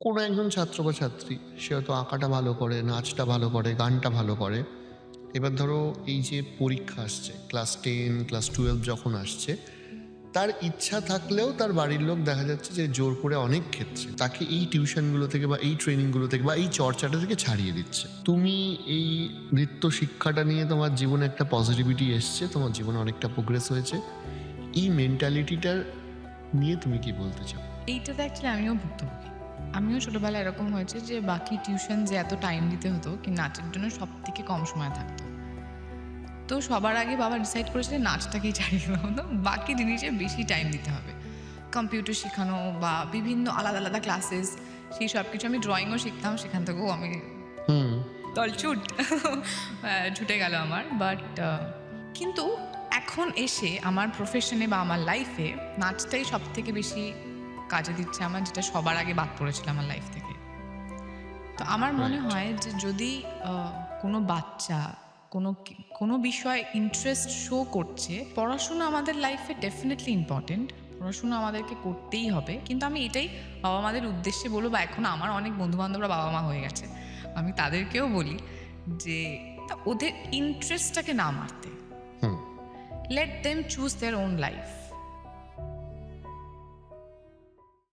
কোনো একজন ছাত্র বা ছাত্রী, সে হয়তো আঁকাটা ভালো করে, নাচটা ভালো করে, গানটা ভালো করে। এবার ধরো এই যে পরীক্ষা আসছে, ক্লাস 10 ক্লাস 12 যখন আসছে, তার ইচ্ছা থাকলেও তার বাড়ির লোক দেখা যাচ্ছে যে জোর করে অনেক ক্ষেত্রে তাকে এই টিউশনগুলো থেকে বা এই ট্রেনিংগুলো থেকে বা এই চর্চাটা থেকে ছাড়িয়ে দিচ্ছে। তুমি এই নৃত্য শিক্ষাটা নিয়ে তোমার জীবনে একটা পজিটিভিটি এসছে, তোমার জীবনে অনেকটা প্রোগ্রেস হয়েছে, এই মেন্টালিটিটার নিয়ে তুমি কি বলতে চাও? এইটাতে অ্যাকচুয়ালি আমিও ভুক্তভোগী। আমিও ছোটোবেলায় এরকম হয়েছে যে বাকি টিউশন যে এত টাইম দিতে হতো, কি নাচের জন্য সব থেকে কম সময় থাকতো। তো সবার আগে বাবা ডিসাইড করেছিলেন নাচটাকেই ছাড়িয়ে দেওয়া হতো, বাকি জিনিসে বেশি টাইম দিতে হবে। কম্পিউটার শেখানো বা বিভিন্ন আলাদা আলাদা ক্লাসেস, সেই সব কিছু। আমি ড্রয়িংও শিখতাম, সেখান থেকেও আমি তলছুট ছুটে গেল আমার। বাট কিন্তু এখন এসে আমার প্রফেশনে বা আমার লাইফে নাচটাই সব থেকে বেশি কাজে দিচ্ছে আমার, যেটা সবার আগে বাদ পড়েছিল আমার লাইফ থেকে। তো আমার মনে Right. হয় যে যদি কোনো বাচ্চা কোনো বিষয়ে ইন্টারেস্ট শো করছে, পড়াশোনা আমাদের লাইফে ডেফিনেটলি ইম্পর্টেন্ট, পড়াশোনা আমাদেরকে করতেই হবে। কিন্তু আমি এটাই বাবা মাদের উদ্দেশ্যে বলবো, বা এখন আমার অনেক বন্ধুবান্ধবরা বাবা মা হয়ে গেছে, আমি তাদেরকেও বলি যে ওদের ইন্টারেস্টটাকে না মারতে, let them choose their own life.